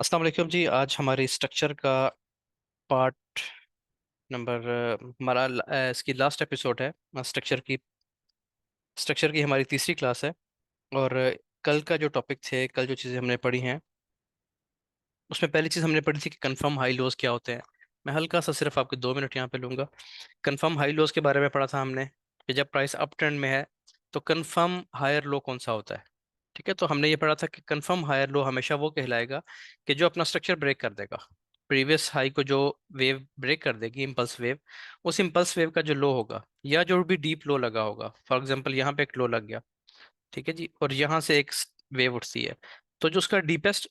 अस्सलाम वालेकुम जी। आज हमारी स्ट्रक्चर का पार्ट नंबर हमारा इसकी लास्ट एपिसोड है। स्ट्रक्चर की हमारी तीसरी क्लास है। और कल का जो टॉपिक थे, कल जो चीज़ें हमने पढ़ी हैं, उसमें पहली चीज़ हमने पढ़ी थी कि कंफर्म हाई लोज क्या होते हैं। मैं हल्का सा सिर्फ आपके 2 मिनट यहाँ पे लूंगा। कंफर्म हाई लोज के बारे में पढ़ा था हमने कि जब प्राइस अप ट्रेंड में है तो कंफर्म हायर लो कौन सा होता है। ठीक है, तो हमने ये पढ़ा था कि कंफर्म हायर लो हमेशा वो कहलाएगा कि जो अपना स्ट्रक्चर ब्रेक कर देगा, प्रीवियस हाई को जो वेव ब्रेक कर देगी, इम्पल्स वेव। उस इम्पल्स वेव का जो लो होगा या जो भी डीप लो लगा होगा, फॉर एग्जांपल यहाँ पे एक लो लग गया, ठीक है जी, और यहाँ से एक वेव उठती है, तो जो उसका डीपेस्ट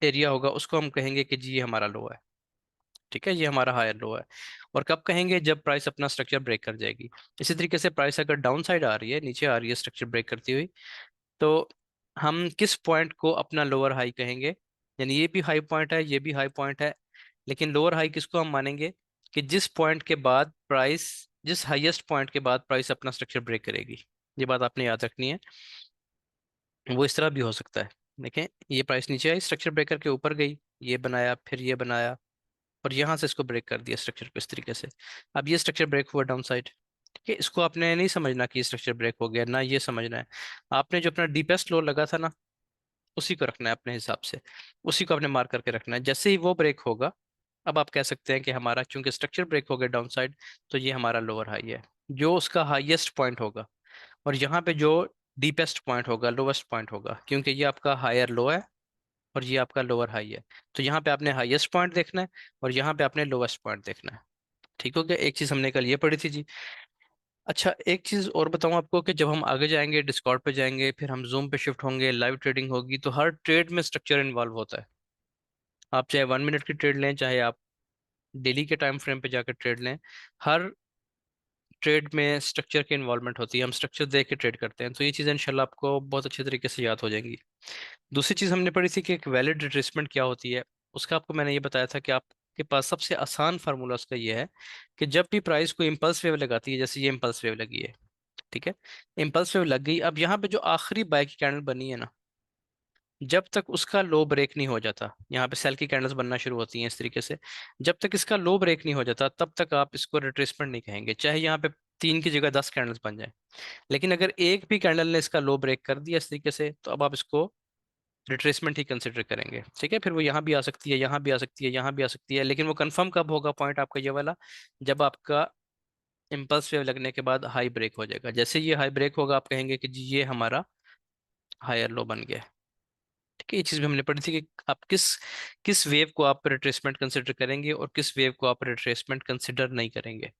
एरिया होगा उसको हम कहेंगे कि जी ये हमारा लो है। ठीक है, ये हमारा हायर लो है। और कब कहेंगे? जब प्राइस अपना स्ट्रक्चर ब्रेक कर जाएगी। इसी तरीके से प्राइस अगर डाउन साइड आ रही है, नीचे आ रही है स्ट्रक्चर ब्रेक करती हुई, तो हम किस पॉइंट को अपना लोअर हाई कहेंगे? यानी ये भी हाई पॉइंट है, ये भी हाई पॉइंट है, लेकिन लोअर हाई किसको हम मानेंगे? कि जिस पॉइंट के बाद प्राइस, जिस हाईएस्ट पॉइंट के बाद प्राइस अपना स्ट्रक्चर ब्रेक करेगी। ये बात आपने याद रखनी है। वो इस तरह भी हो सकता है। देखें, ये प्राइस नीचे आई, स्ट्रक्चर ब्रेकर के ऊपर गई, ये बनाया, फिर ये बनाया, और यहाँ से इसको ब्रेक कर दिया स्ट्रक्चर को इस तरीके से। अब ये स्ट्रक्चर ब्रेक हुआ डाउन साइड। ठीक है, इसको आपने नहीं समझना कि स्ट्रक्चर ब्रेक हो गया, ना ये समझना है। आपने जो अपना डीपेस्ट लो लगा था ना, उसी को रखना है अपने हिसाब से। उसी को आपने मार्क करके रखना है। जैसे ही वो ब्रेक होगा, अब आप कह सकते हैं कि हमारा चूंकि स्ट्रक्चर ब्रेक हो गया डाउन साइड, तो ये हमारा लोअर हाई है, जो उसका हाईएस्ट पॉइंट होगा। और यहाँ पे जो डीपेस्ट पॉइंट होगा, लोवेस्ट पॉइंट होगा, क्योंकि ये आपका हायर लो है और ये आपका लोअर हाई है। तो यहाँ पे आपने हाईएस्ट पॉइंट देखना है और यहाँ पे आपने लोवेस्ट पॉइंट देखना है। ठीक हो गया? एक चीज हमने कल ये पढ़ी थी जी। अच्छा, एक चीज और बताऊं आपको कि जब हम आगे जाएंगे, डिस्कॉर्ड पे जाएंगे, फिर हम जूम पे शिफ्ट होंगे, लाइव ट्रेडिंग होगी, तो हर ट्रेड में स्ट्रक्चर इन्वॉल्व होता है। आप चाहे 1 मिनट की ट्रेड लें, चाहे आप डेली के टाइम फ्रेम पे जाकर ट्रेड लें, हर ट्रेड में स्ट्रक्चर की इन्वॉल्वमेंट होती है। हम स्ट्रक्चर देख के ट्रेड करते हैं, तो ये चीज़ इंशाल्लाह आपको बहुत अच्छे तरीके से याद हो जाएंगी। दूसरी चीज़ हमने पढ़ी थी कि एक वैलिड रिट्रेसमेंट क्या होती है। उसका आपको मैंने ये बताया था कि आपके पास सबसे आसान फार्मूला उसका ये है कि जब भी प्राइस को इम्पल्स वेव लगाती है, जैसे ये इम्पल्स वेव लगी है, ठीक है, इम्पल्स वेव लग गई, अब यहाँ पे जो आखिरी बाय की कैंडल बनी है ना, जब तक उसका लो ब्रेक नहीं हो जाता, यहाँ पे सेल की कैंडल्स बनना शुरू होती हैं इस तरीके से, जब तक इसका लो ब्रेक नहीं हो जाता तब तक आप इसको रिट्रेसमेंट नहीं कहेंगे, चाहे यहाँ पे 3 की जगह 10 कैंडल्स बन जाए। लेकिन अगर एक भी कैंडल ने इसका लो ब्रेक कर दिया इस तरीके से, तो अब आप इसको रिट्रेसमेंट ही कंसिडर करेंगे। ठीक है, फिर वो यहाँ भी आ सकती है, यहाँ भी आ सकती है, यहाँ भी आ सकती है, लेकिन वो कंफर्म कब होगा पॉइंट आपका ये वाला? जब आपका इम्पल्स वेव लगने के बाद हाई ब्रेक हो जाएगा। जैसे ये हाई ब्रेक होगा, आप कहेंगे कि जी ये हमारा हायर लो बन गया है। ठीक है, ये चीज भी हमने पढ़ी थी कि आप किस किस वेव को आप रिट्रेसमेंट कंसिडर करेंगे और किस वेव को आप रिट्रेसमेंट कंसिडर नहीं करेंगे।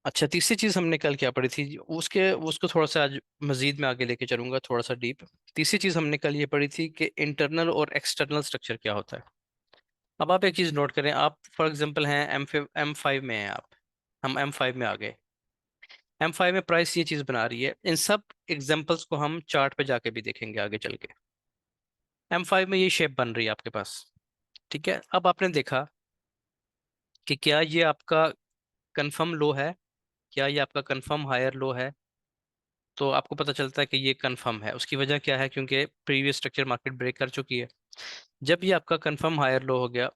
अच्छा, तीसरी चीज हमने कल क्या पढ़ी थी, उसके उसको थोड़ा सा आज मजीद में आगे लेके चलूंगा, थोड़ा सा डीप। तीसरी चीज हमने कल ये पढ़ी थी कि इंटरनल और एक्सटर्नल स्ट्रक्चर क्या होता है। अब आप एक चीज नोट करें, आप फॉर एग्जांपल हैं M5 में हैं आप, हम M5 में आ गए। M5 में प्राइस ये चीज बना रही है, इन सब एग्जांपल्स को हम चार्ट पे जाके भी देखेंगे आगे चल के। M5 में ये शेप बन रही है आपके पास। ठीक है, अब आपने देखा कि क्या ये आपका कंफर्म लो है, क्या ये आपका कंफर्म हायर लो है। तो आपको पता चलता है कि ये कंफर्म है। उसकी वजह क्या है? क्योंकि प्रीवियस स्ट्रक्चर मार्केट ब्रेक कर चुकी है। जब ये आपका कंफर्म हायर लो हो गया,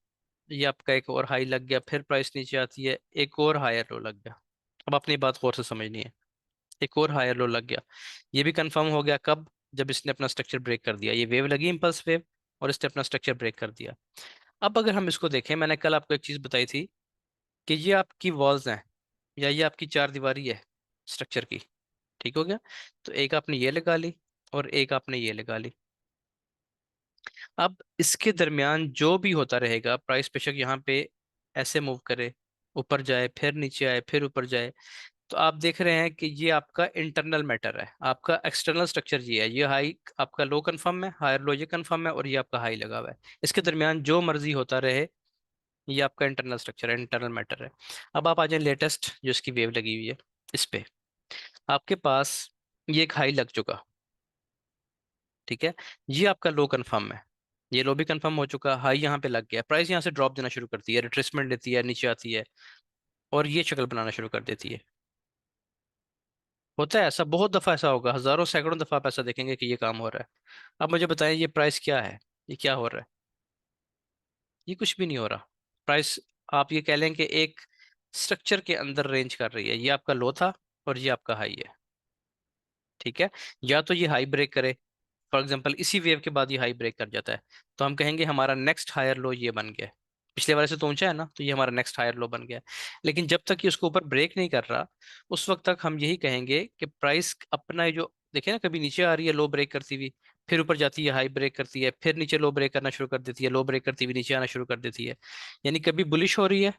ये आपका एक और हाई लग गया, फिर प्राइस नीचे आती है, एक और हायर लो लग गया। अब अपनी बात गौर से समझनी है। एक और हायर लो लग गया, ये भी कंफर्म हो गया कब? जब इसने अपना स्ट्रक्चर ब्रेक कर दिया, ये वेव लगी इम्पल्स वेव, और इसने अपना स्ट्रक्चर ब्रेक कर दिया। अब अगर हम इसको देखें, मैंने कल आपको एक चीज बताई थी कि ये आपकी वॉल्स हैं या ये आपकी चार दीवारी है स्ट्रक्चर की। ठीक हो गया? तो एक आपने ये लगा ली और एक आपने ये लगा ली। अब इसके दरमियान जो भी होता रहेगा, प्राइस बेशक यहाँ पे ऐसे मूव करे, ऊपर जाए, फिर नीचे आए, फिर ऊपर जाए, तो आप देख रहे हैं कि ये आपका इंटरनल मैटर है। आपका एक्सटर्नल स्ट्रक्चर ये है, ये हाई आपका लो कंफर्म है, हायर लो ये कंफर्म है, और ये आपका हाई लगा हुआ है। इसके दरमियान जो मर्जी होता रहे, ये आपका इंटरनल स्ट्रक्चर है, इंटरनल मैटर है। अब आप आ जाए लेटेस्ट जो इसकी वेव लगी हुई है इस पे, आपके पास ये एक हाई लग चुका। ठीक है, ये आपका लो कंफर्म है, ये लो भी कंफर्म हो चुका, हाई यहाँ पे लग गया, प्राइस यहाँ से ड्रॉप देना शुरू करती है, रिट्रेसमेंट लेती है, नीचे आती है, और ये शक्ल बनाना शुरू कर देती है। होता है ऐसा, बहुत दफा ऐसा होगा, हजारों सैकड़ों दफा आप ऐसा देखेंगे कि ये काम हो रहा है। अब मुझे बताएं ये प्राइस क्या है, ये क्या हो रहा है? ये कुछ भी नहीं हो रहा। प्राइस, आप ये कह लें कि एक स्ट्रक्चर के अंदर रेंज कर रही है। ये आपका लो था और ये आपका हाई है, ठीक है। या तो ये हाई ब्रेक करे, फॉर एग्जांपल इसी वेव के बाद ये हाई ब्रेक कर जाता है, तो हम कहेंगे हमारा नेक्स्ट हायर लो ये बन गया है। पिछले वाले से तो ऊंचा है ना, तो ये हमारा नेक्स्ट हायर लो बन गया है। लेकिन जब तक ये उसके ऊपर ब्रेक नहीं कर रहा, उस वक्त तक हम यही कहेंगे कि प्राइस अपना ये जो देखिए ना, कभी नीचे आ रही है लो ब्रेक करती हुई, फिर ऊपर जाती है हाई ब्रेक करती है, फिर नीचे लो ब्रेक करना शुरू कर देती है, लो ब्रेक करती हुई नीचे आना शुरू कर देती है। यानी कभी बुलिश हो रही है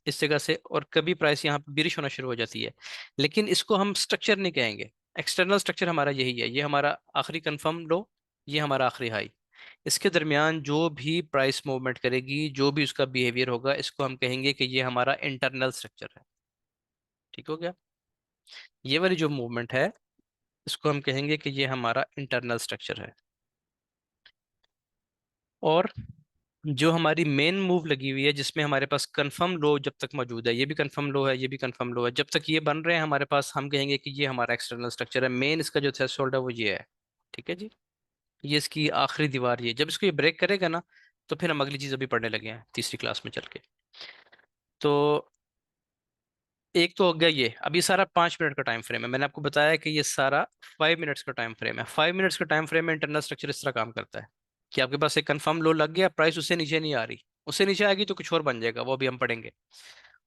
इस जगह से, और कभी प्राइस यहाँ पे बिरिश होना शुरू हो जाती है। लेकिन इसको हम स्ट्रक्चर नहीं कहेंगे। एक्सटर्नल स्ट्रक्चर हमारा यही है, ये हमारा आखिरी कंफर्म लो, ये हमारा आखिरी हाई। इसके दरमियान जो भी प्राइस मूवमेंट करेगी, जो भी उसका बिहेवियर होगा, इसको हम कहेंगे कि ये हमारा इंटरनल स्ट्रक्चर है। ठीक हो गया? ये वाली जो मूवमेंट है, इसको हम कहेंगे कि ये हमारा इंटरनल स्ट्रक्चर है। और जो हमारी मेन मूव लगी हुई है, जिसमें हमारे पास कंफर्म लो जब तक मौजूद है, ये भी कंफर्म लो है, ये भी कंफर्म लो है, जब तक ये बन रहे हैं हमारे पास, हम कहेंगे कि ये हमारा एक्सटर्नल स्ट्रक्चर है। मेन इसका जो थ्रेशोल्ड है वो ये है, ठीक है जी। ये इसकी आखिरी दीवार, ये जब इसको ये ब्रेक करेगा ना, तो फिर हम अगली चीज अभी पढ़ने लगे हैं तीसरी क्लास में चल के। तो एक तो हो गया ये। अब ये सारा 5 मिनट का टाइम फ्रेम है, मैंने आपको बताया कि ये सारा 5 मिनट्स का टाइम फ्रेम है। 5 मिनट्स का टाइम फ्रेम में इंटरनल स्ट्रक्चर इस तरह काम करता है कि आपके पास एक कंफर्म लो लग गया, प्राइस उससे नीचे नहीं आ रही, उससे नीचे आएगी तो कुछ और बन जाएगा, वो भी हम पढ़ेंगे।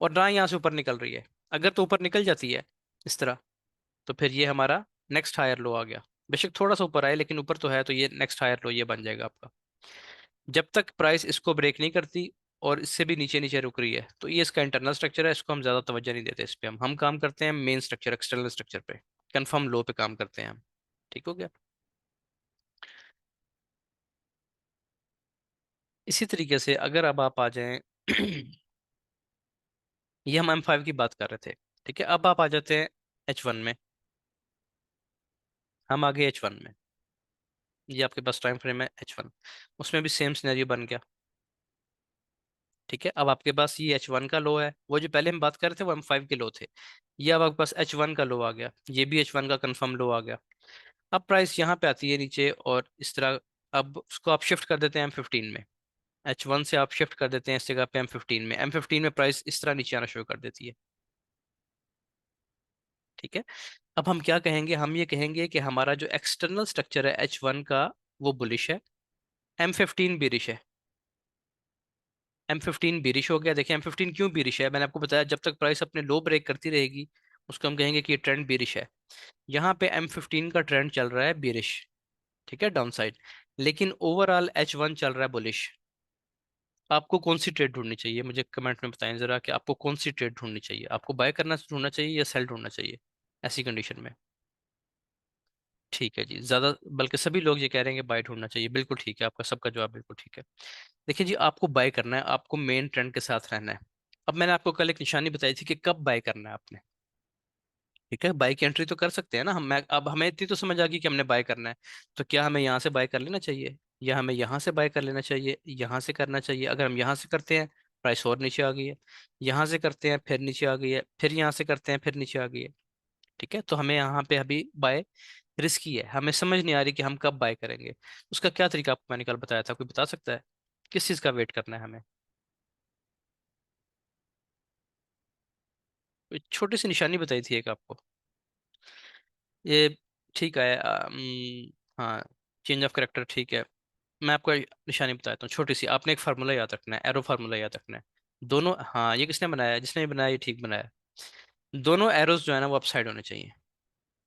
और ना यहाँ से ऊपर निकल रही है। अगर तो ऊपर निकल जाती है इस तरह, तो फिर ये हमारा नेक्स्ट हायर लो आ गया। बेशक थोड़ा सा ऊपर आए, लेकिन ऊपर तो है, तो ये नेक्स्ट हायर लो ये बन जाएगा आपका। जब तक प्राइस इसको ब्रेक नहीं करती और इससे भी नीचे नीचे रुक रही है, तो ये इसका इंटरनल स्ट्रक्चर है, इसको हम ज्यादा तवज्जो नहीं देते। इस पे हम काम करते हैं मेन स्ट्रक्चर, एक्सटर्नल स्ट्रक्चर पे, कंफर्म लो पे काम करते हैं हम। ठीक हो गया? इसी तरीके से अगर अब आप आ जाएं ये हम M5 की बात कर रहे थे, ठीक है। अब आप आ जाते हैं H1 में। हम आगे H1 में, ये आपके पास टाइम फ्रेम है H1, उसमें भी सेम सिनेरियो बन गया, ठीक है। अब आपके पास ये H1 का लो है, वो जो पहले हम बात कर रहे थे वो M5 के लो थे। ये अब आपके पास H1 का लो आ गया, ये भी H1 का कंफर्म लो आ गया। अब प्राइस यहाँ पे आती है नीचे और इस तरह, अब उसको आप शिफ्ट कर देते हैं M15 में। H1 से आप शिफ्ट कर देते हैं इस जगह पे M15 में। M15 में प्राइस इस तरह नीचे आना शुरू कर देती है, ठीक है। अब हम क्या कहेंगे, हम ये कहेंगे कि हमारा जो एक्सटर्नल स्ट्रक्चर है H1 का, वो बुलिश है, M15 बेरिश है। M15 बेरिश हो गया। देखिए M15 क्यों बेरिश है, मैंने आपको बताया, जब तक प्राइस अपने लो ब्रेक करती रहेगी, उसको हम कहेंगे कि ये ट्रेंड बेरिश है। यहाँ पे M15 का ट्रेंड चल रहा है बेरिश, ठीक है, डाउन साइड। लेकिन ओवरऑल H1 चल रहा है बुलिश। आपको कौन सी ट्रेड ढूंढनी चाहिए, मुझे कमेंट में बताएं जरा कि आपको कौन सी ट्रेड ढूंढनी चाहिए। आपको बाय करना ढूंढना चाहिए या सेल ढूंढना चाहिए ऐसी कंडीशन में? ठीक है जी, ज्यादा बल्कि सभी लोग ये कह रहे हैं कि बाय ढूंढना चाहिए। बिल्कुल ठीक है, आपका सबका जवाब बिल्कुल ठीक है। देखिए जी, आपको बाय करना है, आपको मेन ट्रेंड के साथ रहना है। अब मैंने आपको कल एक निशानी बताई थी कि कब बाय करना है आपने, ठीक है। बाय की एंट्री तो कर सकते हैं ना हम। अब हमें इतनी तो समझ आ गई कि हमने बाय करना है, तो क्या हमें यहाँ से बाय कर लेना चाहिए, या हमें यहाँ से बाय कर लेना चाहिए, यहाँ से करना चाहिए? अगर हम यहाँ से करते हैं, प्राइस और नीचे आ गई है। यहाँ से करते हैं, फिर नीचे आ गई है, फिर यहाँ से करते हैं, फिर नीचे आ गई है, ठीक है। तो हमें यहाँ पे अभी बाय रिस्की है, हमें समझ नहीं आ रही कि हम कब बाय करेंगे। उसका क्या तरीका आपको मैंने कल बताया था, कोई बता सकता है किस चीज़ का वेट करना है हमें? कोई छोटी सी निशानी बताई थी एक आपको, ये ठीक है। हाँ, चेंज ऑफ करेक्टर, ठीक है। मैं आपको एक निशानी बताता हूँ छोटी सी, आपने एक फार्मूला याद रखना है, एरो फार्मूला याद रखना है। दोनों, हाँ, ये किसने बनाया है? जिसने बनाया ये ठीक बनाया है। दोनों एरोज जो है ना वो अपसाइड होने चाहिए।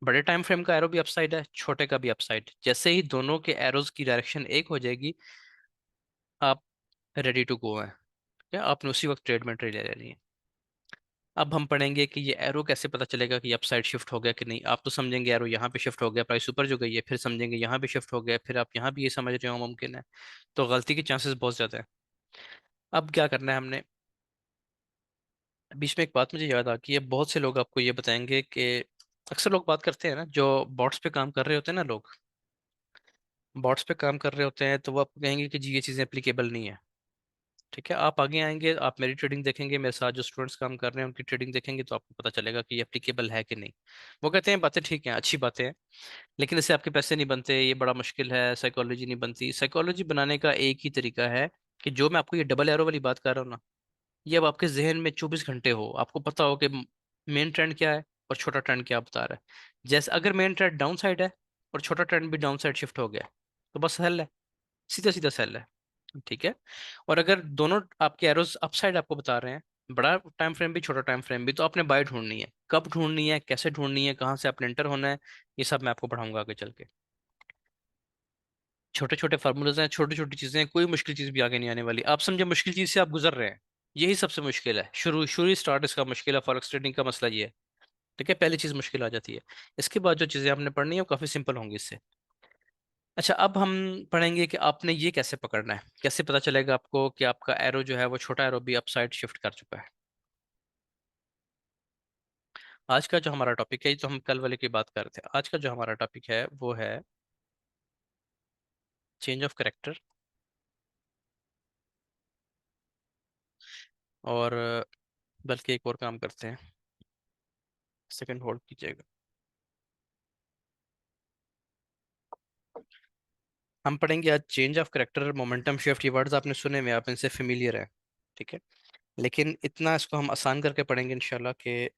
बड़े टाइम फ्रेम का एरो भी अपसाइड है, छोटे का भी अपसाइड। जैसे ही दोनों के एरोज की डायरेक्शन एक हो जाएगी, आप रेडी टू गो हैं, क्या आपने उसी वक्त ट्रेड में ट्रेड ले लेनी है। अब हम पढ़ेंगे कि ये एरो कैसे पता चलेगा कि अपसाइड शिफ्ट हो गया कि नहीं। आप तो समझेंगे एरो यहाँ पे शिफ्ट हो गया, प्राइस ऊपर जो गई है, फिर समझेंगे यहाँ पे शिफ्ट हो गया, फिर आप यहाँ भी ये समझ रहे हो मुमकिन है। तो गलती के चांसेस बहुत ज़्यादा है। अब क्या करना है हमने, बीच में एक बात मुझे याद आ गई है, बहुत से लोग आपको ये बताएंगे कि अक्सर लोग बात करते हैं ना, जो बॉट्स पे काम कर रहे होते हैं ना लोग, बॉट्स पे काम कर रहे होते हैं, तो वो आपको कहेंगे कि जी ये चीज़ें एप्लीकेबल नहीं है। ठीक है, आप आगे आएंगे, आप मेरी ट्रेडिंग देखेंगे, मेरे साथ जो स्टूडेंट्स काम कर रहे हैं उनकी ट्रेडिंग देखेंगे, तो आपको पता चलेगा कि ये एप्लीकेबल है कि नहीं। वो कहते हैं बातें ठीक हैं, अच्छी बातें हैं, लेकिन इससे आपके पैसे नहीं बनते, ये बड़ा मुश्किल है, साइकोलॉजी नहीं बनती। साइकोलॉजी बनाने का एक ही तरीका है कि जो मैं आपको ये डबल एरो वाली बात कर रहा हूँ ना, ये अब आपके जहन में 24 घंटे हो, आपको पता हो कि मेन ट्रेंड क्या है और छोटा ट्रेंड क्या बता रहा है। जैसे अगर मेन ट्रेंड डाउन साइड है और छोटा ट्रेंड भी डाउन साइड शिफ्ट हो गया, तो बस सेल है, सीधा सीधा सेल है। ठीक है। और अगर दोनों आपके एरोज अपसाइड आपको बता रहे हैं, बड़ा टाइम फ्रेम भी छोटा टाइम फ्रेम भी, तो आपने बाय ढूंढनी है, कब ढूंढनी है, कैसे ढूंढनी है, कहाँ से आपने एंटर होना है, ये सब मैं आपको पढ़ाऊंगा आगे चल के। छोटे छोटे फार्मूलाज हैं, छोटी छोटी चीजें हैं, कोई मुश्किल चीज भी आगे नहीं आने वाली। आप समझे मुश्किल चीज से आप गुजर रहे हैं, यही सबसे मुश्किल है, शुरू शुरू स्टार्ट इसका मुश्किल है, फॉरेक्स ट्रेडिंग का मसला ये है। ठीक है, पहली चीज मुश्किल आ जाती है, इसके बाद जो चीजें आपने पढ़नी है वो काफी सिंपल होंगी इससे। अच्छा, अब हम पढ़ेंगे कि आपने ये कैसे पकड़ना है, कैसे पता चलेगा आपको कि आपका एरो जो है वो छोटा एरो भी अपसाइड शिफ्ट कर चुका है। आज का जो हमारा टॉपिक है, ये तो हम कल वाले की बात कर रहे थे, आज का जो हमारा टॉपिक है वो है चेंज ऑफ करेक्टर। और बल्कि एक और काम करते हैं, सेकंड होल्ड कीजिएगा। हम पढ़ेंगे आज change of character, momentum shift, ये वर्ड्स आपने सुने हुए हैं, आप इनसे फेमिलियर हैं। ठीक है, लेकिन इतना इसको हम आसान करके पढ़ेंगे इंशाल्लाह कि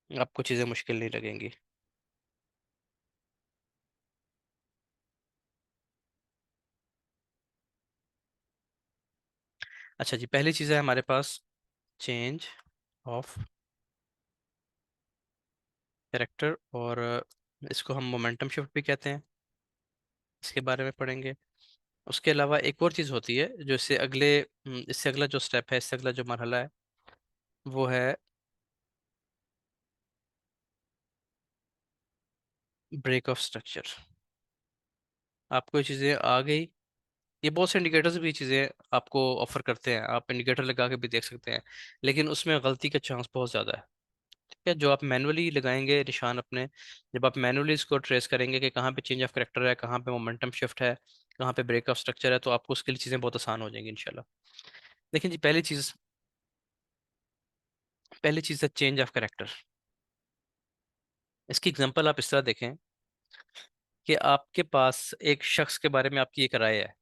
आपको चीज़ें मुश्किल नहीं लगेंगी। अच्छा जी, पहली चीज़ है हमारे पास चेंज ऑफ कैरेक्टर, और इसको हम मोमेंटम शिफ्ट भी कहते हैं, इसके बारे में पढ़ेंगे। उसके अलावा एक और चीज़ होती है जो इससे अगले इससे अगला जो स्टेप है, इससे अगला जो मरहला है, वो है ब्रेक ऑफ स्ट्रक्चर। आपको ये चीज़ें आ गई, ये बहुत से इंडिकेटर्स भी चीज़ें आपको ऑफर करते हैं, आप इंडिकेटर लगा के भी देख सकते हैं, लेकिन उसमें गलती का चांस बहुत ज़्यादा है। ठीक है, जो आप मैनुअली लगाएंगे निशान अपने, जब आप मैनुअली इसको ट्रेस करेंगे कि कहाँ पे चेंज ऑफ करेक्टर है, कहाँ पे मोमेंटम शिफ्ट है, कहाँ पे ब्रेक ऑफ स्ट्रक्चर है, तो आपको उसके लिए चीज़ें बहुत आसान हो जाएंगी इंशाल्लाह। देखिए जी, पहली चीज़ है चेंज ऑफ करेक्टर। इसकी एग्जांपल आप इस तरह देखें कि आपके पास एक शख्स के बारे में आपकी एक राय है।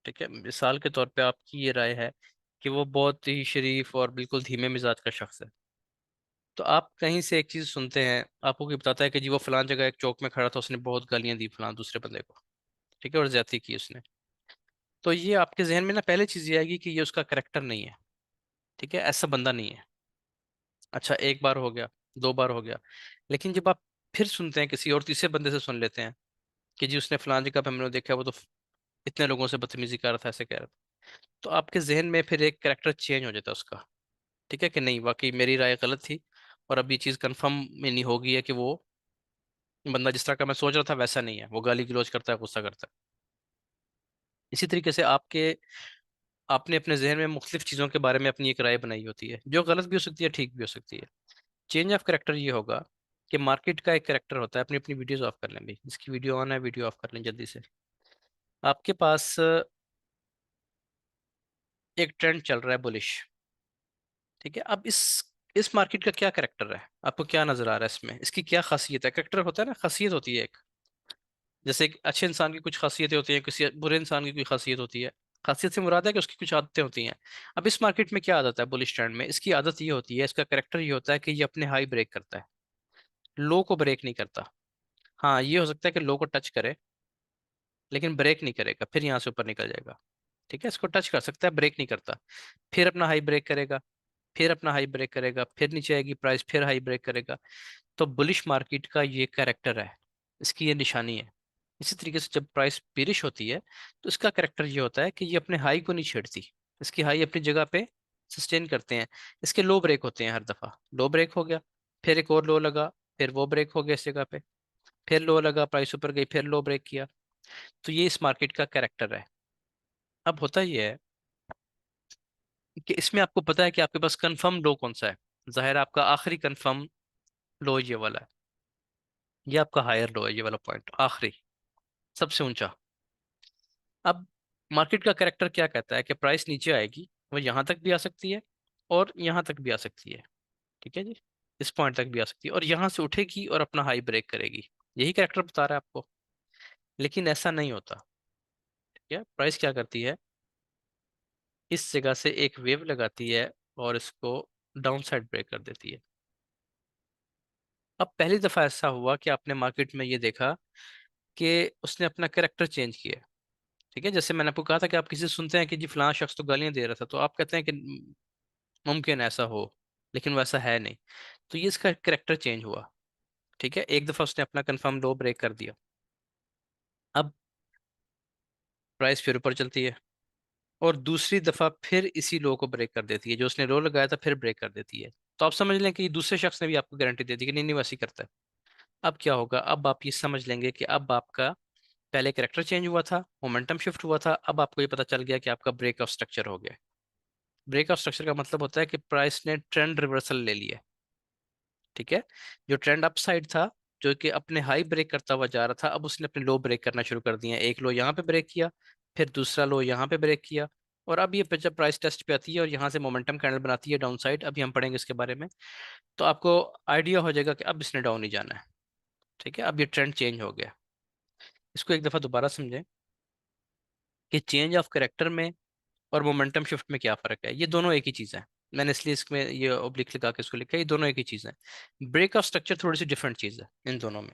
ठीक है, मिसाल के तौर पे आपकी ये राय है कि वो बहुत ही शरीफ और बिल्कुल धीमे मिजाज का शख्स है। तो आप कहीं से एक चीज़ सुनते हैं, आपको कोई बताता है कि जी वो फलान जगह एक चौक में खड़ा था, उसने बहुत गालियां दी फलान दूसरे बंदे को। ठीक है, और ज्यादती की उसने। तो ये आपके जहन में ना पहले चीज़ ये आएगी कि ये उसका करेक्टर नहीं है। ठीक है, ऐसा बंदा नहीं है। अच्छा, एक बार हो गया, दो बार हो गया, लेकिन जब आप फिर सुनते हैं किसी और तीसरे बंदे से सुन लेते हैं कि जी उसने फलान जगह पे हमने देखा, वो तो इतने लोगों से बदतमीजी कर रहा था, ऐसे कह रहा था, तो आपके जहन में फिर एक करेक्टर चेंज हो जाता है उसका। ठीक है, कि नहीं वाकई मेरी राय गलत थी, और अब ये चीज़ कंफर्म में नहीं होगी है कि वो बंदा जिस तरह का मैं सोच रहा था वैसा नहीं है, वो गाली गलौज करता है, गुस्सा करता है। इसी तरीके से आपने अपने जहन में मुख्तलिफ चीज़ों के बारे में अपनी एक राय बनाई होती है, जो गलत भी हो सकती है, ठीक भी हो सकती है। चेंज ऑफ करेक्टर ये होगा कि मार्केट का एक करेक्टर होता है, अपनी अपनी वीडियोस ऑफ कर लें भाई, इसकी वीडियो ऑन है, वीडियो ऑफ कर लें जल्दी से। आपके पास एक ट्रेंड चल रहा है बुलिश। ठीक है, अब इस मार्केट का क्या करेक्टर है, आपको क्या नजर आ रहा है इसमें, इसकी क्या खासियत है। करेक्टर होता है ना, खासियत होती है एक, जैसे एक अच्छे इंसान की कुछ खासियतें होती हैं, किसी बुरे इंसान की कोई खासियत होती है। खासियत से मुराद है कि उसकी कुछ आदतें होती हैं। अब इस मार्केट में क्या आदत है, बुलिश ट्रेंड में इसकी आदत ये होती है, इसका करेक्टर ये होता है कि ये अपने हाई ब्रेक करता है, लो को ब्रेक नहीं करता। हाँ, ये हो सकता है कि लो को टच करे, लेकिन ब्रेक नहीं करेगा, फिर यहाँ से ऊपर निकल जाएगा। ठीक है, इसको टच कर सकता है, ब्रेक नहीं करता, फिर अपना हाई ब्रेक करेगा, फिर अपना हाई ब्रेक करेगा, फिर नीचे आएगी प्राइस, फिर हाई ब्रेक करेगा। तो बुलिश मार्केट का ये कैरेक्टर है, इसकी ये निशानी है। इसी तरीके से जब प्राइस बेरिश होती है, तो इसका कैरेक्टर ये होता है कि ये अपने हाई को नहीं छेड़ती, इसकी हाई अपनी जगह पे सस्टेन करते हैं। इसके लो ब्रेक होते हैं, हर दफा लो ब्रेक हो गया, फिर एक और लो लगा, फिर वो ब्रेक हो गया इस जगह पे, फिर लो लगा, प्राइस ऊपर गई, फिर लो ब्रेक किया। तो ये इस मार्केट का कैरेक्टर है। अब होता ये है कि इसमें आपको पता है कि आपके पास कंफर्म लो कौन सा है। जाहिर है आपका आखिरी कंफर्म लो ये वाला है, ये आपका हायर लो है, ये वाला पॉइंट आखिरी, सबसे ऊंचा। अब मार्केट का करेक्टर क्या कहता है कि प्राइस नीचे आएगी, वो यहाँ तक भी आ सकती है और यहाँ तक भी आ सकती है। ठीक है जी, इस पॉइंट तक भी आ सकती है और यहाँ से उठेगी और अपना हाई ब्रेक करेगी। यही करेक्टर बता रहा है आपको। लेकिन ऐसा नहीं होता। ठीक है, प्राइस क्या करती है, इस जगह से एक वेव लगाती है और इसको डाउन साइड ब्रेक कर देती है। अब पहली दफा ऐसा हुआ कि आपने मार्केट में ये देखा कि उसने अपना करेक्टर चेंज किया। ठीक है, जैसे मैंने आपको कहा था कि आप किसी से सुनते हैं कि जी फलाना शख्स तो गालियां दे रहा था, तो आप कहते हैं कि मुमकिन ऐसा हो, लेकिन वैसा है नहीं। तो ये इसका करेक्टर चेंज हुआ। ठीक है, एक दफा उसने अपना कंफर्म लो ब्रेक कर दिया। अब प्राइस फिर ऊपर चलती है और दूसरी दफा फिर इसी लो को ब्रेक कर देती है, जो उसने लो लगाया था फिर ब्रेक कर देती है। तो आप समझ लें कि दूसरे शख्स ने भी आपको गारंटी दे दी कि नहीं नहीं वैसे ही करता है। अब क्या होगा, अब आप ये समझ लेंगे कि अब आपका पहले करेक्टर चेंज हुआ था, मोमेंटम शिफ्ट हुआ था, अब आपको ये पता चल गया कि आपका ब्रेक ऑफ स्ट्रक्चर हो गया। ब्रेक ऑफ स्ट्रक्चर का मतलब होता है कि प्राइस ने ट्रेंड रिवर्सल ले लिया। ठीक है, जो ट्रेंड अप साइड था, जो कि अपने हाई ब्रेक करता हुआ जा रहा था, अब उसने अपने लो ब्रेक करना शुरू कर दिया। एक लो यहाँ पे ब्रेक किया, फिर दूसरा लो यहाँ पे ब्रेक किया, और अब ये जब प्राइस टेस्ट पे आती है और यहाँ से मोमेंटम कैंडल बनाती है डाउन साइड, अभी हम पढ़ेंगे इसके बारे में, तो आपको आइडिया हो जाएगा कि अब इसने डाउन ही जाना है। ठीक है, अब ये ट्रेंड चेंज हो गया। इसको एक दफा दोबारा समझें कि चेंज ऑफ करेक्टर में और मोमेंटम शिफ्ट में क्या फर्क है। ये दोनों एक ही चीज़ है। मैंने इसलिए इसमें ये ऑब्लिक लगा के इसको लिखा है, ये दोनों एक ही चीज़ है। ब्रेक ऑफ स्ट्रक्चर थोड़ी सी डिफरेंट चीज़ है इन दोनों में।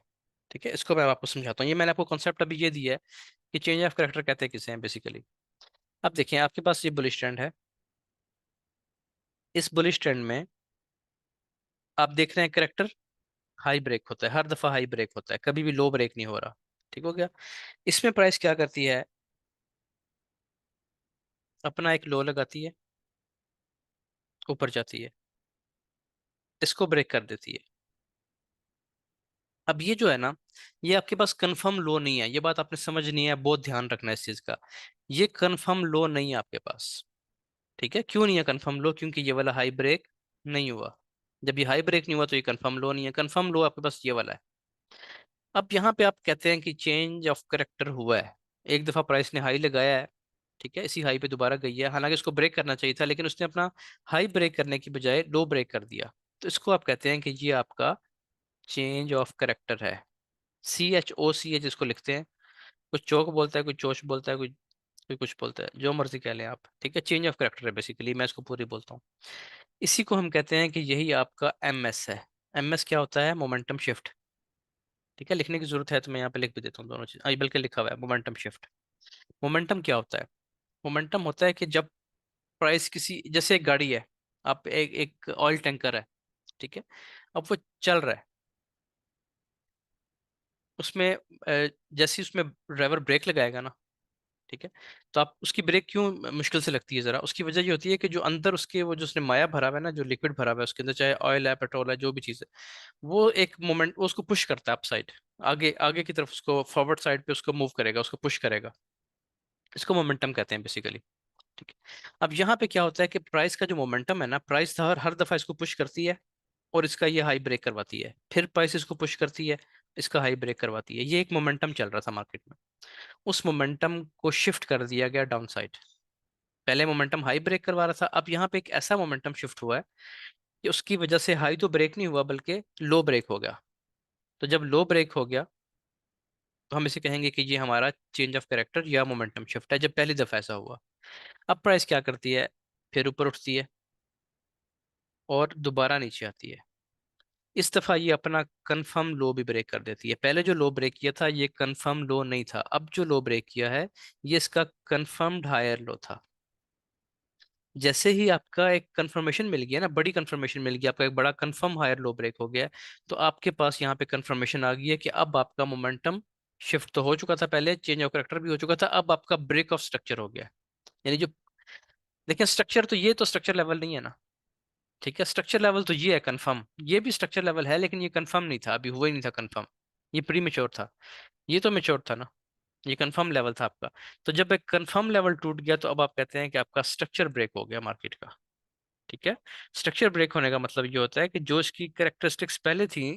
ठीक है, इसको मैं आपको समझाता हूँ। ये मैंने आपको कॉन्सेप्ट अभी ये दिया है कि चेंज ऑफ करेक्टर कहते हैं किसे हैं बेसिकली। अब देखिए, आपके पास ये बुलिश ट्रेंड है। इस बुलिश ट्रेंड में आप देख रहे हैं करेक्टर हाई ब्रेक होता है, हर दफा हाई ब्रेक होता है, कभी भी लो ब्रेक नहीं हो रहा। ठीक हो गया। इसमें प्राइस क्या करती है, अपना एक लो लगाती है, ऊपर जाती है, इसको ब्रेक कर देती है। अब ये जो है ना, ये आपके पास कंफर्म लो नहीं है, ये बात आपने समझनी है, बहुत ध्यान रखना है इस चीज का। ये कंफर्म लो नहीं है आपके पास। ठीक है, क्यों नहीं है कंफर्म लो, क्योंकि ये वाला हाई ब्रेक नहीं हुआ। जब ये हाई ब्रेक नहीं हुआ तो ये कंफर्म लो नहीं है। कंफर्म लो आपके पास ये वाला है। अब यहाँ पे आप कहते हैं कि चेंज ऑफ करेक्टर हुआ है। एक दफा प्राइस ने हाई लगाया है, ठीक है, इसी हाई पे दोबारा गई है, हालांकि उसको ब्रेक करना चाहिए था, लेकिन उसने अपना हाई ब्रेक करने की बजाय लो ब्रेक कर दिया। तो इसको आप कहते हैं कि ये आपका चेंज ऑफ करेक्टर है। CHOCH इसको लिखते हैं। कुछ चौक बोलता है, कोई चोच बोलता है, कोई कोई कुछ बोलता है, जो मर्जी कह लें आप। ठीक है, चेंज ऑफ करेक्टर है बेसिकली, मैं इसको पूरी बोलता हूँ। इसी को हम कहते हैं कि यही आपका MS है। MS क्या होता है, मोमेंटम शिफ्ट। ठीक है, लिखने की जरूरत है तो मैं यहाँ पे लिख भी देता हूँ दोनों चीज, बल्कि लिखा हुआ है मोमेंटम शिफ्ट। मोमेंटम क्या होता है, मोमेंटम होता है कि जब प्राइस किसी, जैसे एक गाड़ी है, आप एक एक ऑयल टैंकर है, ठीक है, अब वो चल रहा है, उसमें जैसे ही उसमें ड्राइवर ब्रेक लगाएगा ना, ठीक है, तो आप उसकी ब्रेक क्यों मुश्किल से लगती है, जरा उसकी वजह ये होती है कि जो अंदर उसके वो जो उसने माया भरा हुआ है ना, जो लिक्विड भरा हुआ है उसके अंदर, चाहे ऑयल है, पेट्रोल है, जो भी चीज़ है, वो एक मोमेंट वो उसको पुश करता है अप साइड, आगे आगे की तरफ, उसको फॉरवर्ड साइड पे उसको मूव करेगा, उसको पुश करेगा। इसको मोमेंटम कहते हैं बेसिकली। ठीक है, अब यहाँ पे क्या होता है कि प्राइस का जो मोमेंटम है ना, प्राइस हर हर दफा इसको पुश करती है और इसका ये हाई ब्रेक करवाती है, फिर प्राइस इसको पुश करती है, इसका हाई ब्रेक करवाती है। ये एक मोमेंटम चल रहा था मार्केट में, उस मोमेंटम को शिफ्ट कर दिया गया डाउन साइड। पहले मोमेंटम हाई ब्रेक करवा रहा था, अब यहाँ पे एक ऐसा मोमेंटम शिफ्ट हुआ है कि उसकी वजह से हाई तो ब्रेक नहीं हुआ बल्कि लो ब्रेक हो गया। तो जब लो ब्रेक हो गया तो हम इसे कहेंगे कि ये हमारा चेंज ऑफ कैरेक्टर या मोमेंटम शिफ्ट है, जब पहली दफा ऐसा हुआ। अब प्राइस क्या करती है, फिर ऊपर उठती है और दोबारा नीचे आती है। इस दफा ये अपना कंफर्म लो भी ब्रेक कर देती है। पहले जो लो ब्रेक किया था ये कंफर्म लो नहीं था, अब जो लो ब्रेक किया है ये इसका कंफर्म्ड हायर लो था। जैसे ही आपका एक कंफर्मेशन मिल गया ना, बड़ी कंफर्मेशन मिल गई, आपका एक बड़ा कंफर्म हायर लो ब्रेक हो गया, तो आपके पास यहाँ पे कंफर्मेशन आ गई है कि अब आपका मोमेंटम शिफ्ट तो हो चुका था, पहले चेंज ऑफ करेक्टर भी हो चुका था, अब आपका ब्रेक ऑफ स्ट्रक्चर हो गया। यानी जो, देखिए स्ट्रक्चर तो ये तो स्ट्रक्चर लेवल नहीं है ना। ठीक है, स्ट्रक्चर लेवल तो ये है कंफर्म, ये भी स्ट्रक्चर लेवल है, लेकिन ये कंफर्म नहीं था, अभी हुआ ही नहीं था कंफर्म, ये प्री मेच्योर था। ये तो मेच्योर था ना, ये कंफर्म लेवल था आपका। तो जब एक कंफर्म लेवल टूट गया तो अब आप कहते हैं कि आपका स्ट्रक्चर ब्रेक हो गया मार्केट का। ठीक है, स्ट्रक्चर ब्रेक होने का मतलब ये होता है कि जो इसकी कैरेक्टरिस्टिक्स पहले थी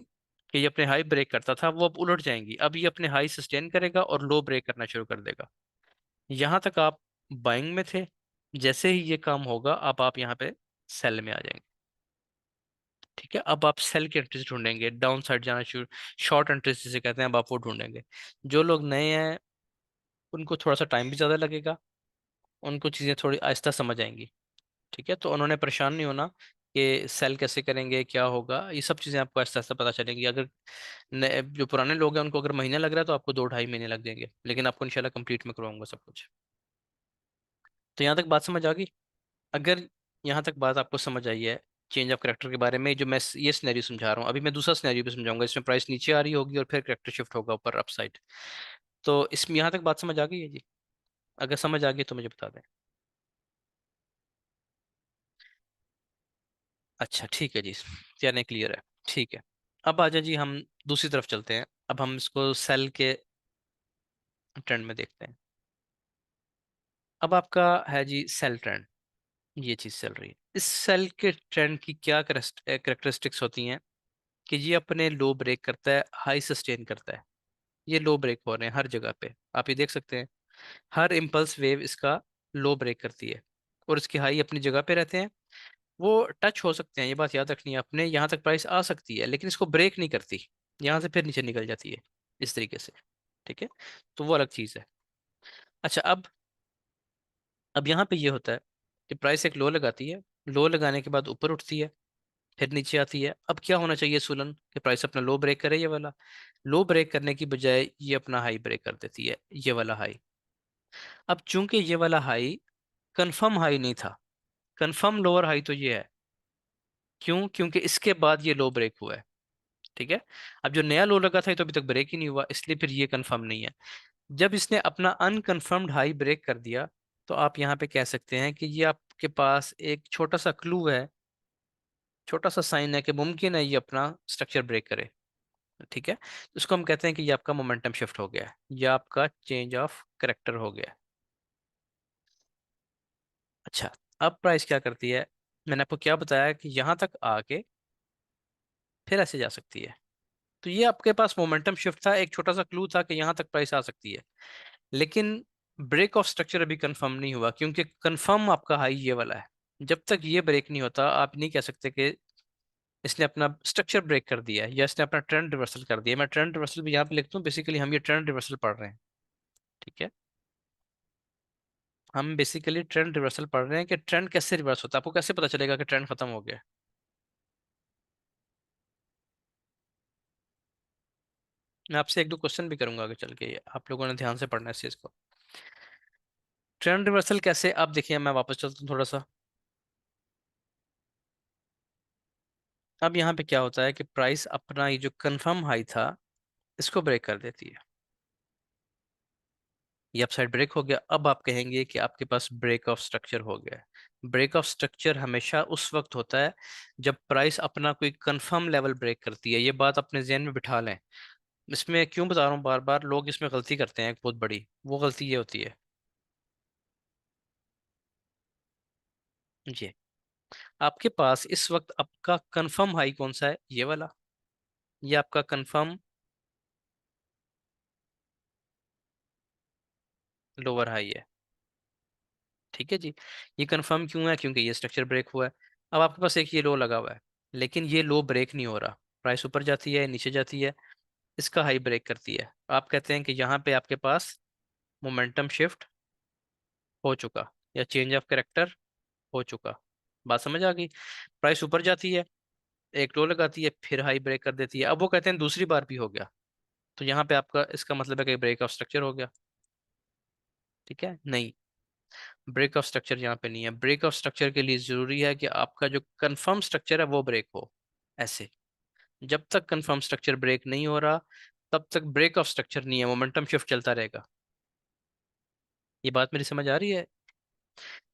कि ये अपने हाई ब्रेक करता था, वो अब उलट जाएंगी, अब ये अपने हाई सस्टेन करेगा और लो ब्रेक करना शुरू कर देगा। यहां तक आप बाइंग में थे। जैसे ही ये काम होगा, अब आप यहाँ पे सेल में आ जाएंगे। ठीक है, अब आप सेल की एंट्रीज ढूंढेंगे, डाउन साइड जाना शुरू, शॉर्ट एंट्रीज जिसे कहते हैं, अब आप वो ढूंढेंगे। जो लोग नए हैं उनको थोड़ा सा टाइम भी ज़्यादा लगेगा, उनको चीज़ें थोड़ी आहिस्ता समझ आएंगी। ठीक है, तो उन्होंने परेशान नहीं होना कि सेल कैसे करेंगे, क्या होगा, ये सब चीज़ें आपको आहिस्ता आहिस्ता पता चलेंगी। अगर जो पुराने लोग हैं उनको अगर महीना लग रहा है तो आपको 2 ढाई महीने लग जाएंगे, लेकिन आपको इंशाल्लाह कंप्लीट में करवाऊंगा सब कुछ। तो यहाँ तक बात समझ आ गई? अगर यहाँ तक बात आपको समझ आई है चेंज ऑफ करेक्टर के बारे में, जो मैं ये सिनेरियो समझा रहा हूँ, अभी मैं दूसरा सिनेरियो भी समझाऊंगा, इसमें प्राइस नीचे आ रही होगी और फिर करेक्टर शिफ्ट होगा ऊपर अप साइड। तो इसमें यहाँ तक बात समझ आ गई है जी? अगर समझ आ गई तो मुझे बता दें। अच्छा ठीक है जी, यानी क्लियर है। ठीक है, अब आ जाए जी, हम दूसरी तरफ चलते हैं। अब हम इसको सेल के ट्रेंड में देखते हैं। अब आपका है जी सेल ट्रेंड, ये चीज़ चल रही है। इस सेल के ट्रेंड की क्या करेक्टरिस्टिक्स होती हैं कि ये अपने लो ब्रेक करता है, हाई सस्टेन करता है। ये लो ब्रेक हो रहे हैं हर जगह पे, आप ये देख सकते हैं। हर इम्पल्स वेव इसका लो ब्रेक करती है और इसके हाई अपनी जगह पे रहते हैं। वो टच हो सकते हैं, ये बात याद रखनी है अपने, यहाँ तक प्राइस आ सकती है लेकिन इसको ब्रेक नहीं करती, यहाँ से फिर नीचे निकल जाती है इस तरीके से। ठीक है, तो वो अलग चीज़ है। अच्छा, अब यहाँ पे ये होता है कि प्राइस एक लो लगाती है, लो लगाने के बाद ऊपर उठती है, फिर नीचे आती है। अब क्या होना चाहिए सुलन, कि प्राइस अपना लो ब्रेक करे, ये वाला लो ब्रेक करने की बजाय ये अपना हाई ब्रेक कर देती है, ये वाला हाई। अब चूंकि ये वाला हाई कंफर्म हाई नहीं था, कंफर्म लोअर हाई तो ये है। क्यों? क्योंकि इसके बाद ये लो ब्रेक हुआ है। ठीक है, अब जो नया लो लगा था ये तो अभी तक ब्रेक ही नहीं हुआ, इसलिए फिर ये कंफर्म नहीं है। जब इसने अपना अनकंफर्म्ड हाई ब्रेक कर दिया, तो आप यहाँ पे कह सकते हैं कि ये आपके पास एक छोटा सा क्लू है, छोटा सा साइन है कि मुमकिन है ये अपना स्ट्रक्चर ब्रेक करे। ठीक है, तो इसको हम कहते हैं कि ये आपका मोमेंटम शिफ्ट हो गया है, या आपका चेंज ऑफ करेक्टर हो गया है। अच्छा, अब प्राइस क्या करती है? मैंने आपको क्या बताया कि यहाँ तक आके फिर ऐसे जा सकती है। तो ये आपके पास मोमेंटम शिफ्ट था, एक छोटा सा क्लू था कि यहाँ तक प्राइस आ सकती है। लेकिन ब्रेक ऑफ स्ट्रक्चर अभी कंफर्म नहीं हुआ, क्योंकि कंफर्म आपका हाई ये वाला है। जब तक ये ब्रेक नहीं होता आप नहीं कह सकते कि इसने अपना स्ट्रक्चर ब्रेक कर दिया है या इसने अपना ट्रेंड रिवर्सल कर दिया। मैं ट्रेंड रिवर्सल भी यहाँ पे लिखता हूँ, बेसिकली हम ये ट्रेंड रिवर्सल पढ़ रहे हैं। ठीक है, हम बेसिकली ट्रेंड रिवर्सल पढ़ रहे हैं कि ट्रेंड कैसे रिवर्स होता है। आपको कैसे पता चलेगा कि ट्रेंड खत्म हो गया? मैं आपसे एक दो क्वेश्चन भी करूंगा आगे चल के, ये आप लोगों ने ध्यान से पढ़ना है इस चीज को। ट्रेंड रिवर्सल कैसे, आप देखिए, मैं वापस चलता हूँ थोड़ा सा। अब यहाँ पे क्या होता है कि प्राइस अपना ये जो कंफर्म हाई था इसको ब्रेक कर देती है, ये अपसाइड ब्रेक हो गया। अब आप कहेंगे कि आपके पास ब्रेक ऑफ स्ट्रक्चर हो गया है। ब्रेक ऑफ स्ट्रक्चर हमेशा उस वक्त होता है जब प्राइस अपना कोई कंफर्म लेवल ब्रेक करती है, ये बात अपने जहन में बिठा लें। इसमें क्यों बता रहा हूँ बार बार, लोग इसमें गलती करते हैं एक बहुत बड़ी, वो गलती ये होती है। जी, आपके पास इस वक्त आपका कंफर्म हाई कौन सा है? ये वाला, ये आपका कंफर्म लोअर हाई है। ठीक है जी, ये कंफर्म क्यों है? क्योंकि ये स्ट्रक्चर ब्रेक हुआ है। अब आपके पास एक ये लो लगा हुआ है, लेकिन ये लो ब्रेक नहीं हो रहा, प्राइस ऊपर जाती है नीचे जाती है, इसका हाई ब्रेक करती है। आप कहते हैं कि यहाँ पे आपके पास मोमेंटम शिफ्ट हो चुका, या चेंज ऑफ कैरेक्टर हो चुका। बात समझ आ गई? प्राइस ऊपर जाती है, एक लो लगाती है, फिर हाई ब्रेक कर देती है। अब वो कहते हैं दूसरी बार भी हो गया, तो यहाँ पे आपका इसका मतलब है कि ब्रेक ऑफ स्ट्रक्चर हो गया। ठीक है, नहीं, ब्रेक ऑफ स्ट्रक्चर यहाँ पे नहीं है। ब्रेक ऑफ स्ट्रक्चर के लिए जरूरी है कि आपका जो कंफर्म स्ट्रक्चर है वो ब्रेक हो। ऐसे, जब तक कंफर्म स्ट्रक्चर ब्रेक नहीं हो रहा तब तक ब्रेक ऑफ स्ट्रक्चर नहीं है, मोमेंटम शिफ्ट चलता रहेगा। ये बात मेरी समझ आ रही है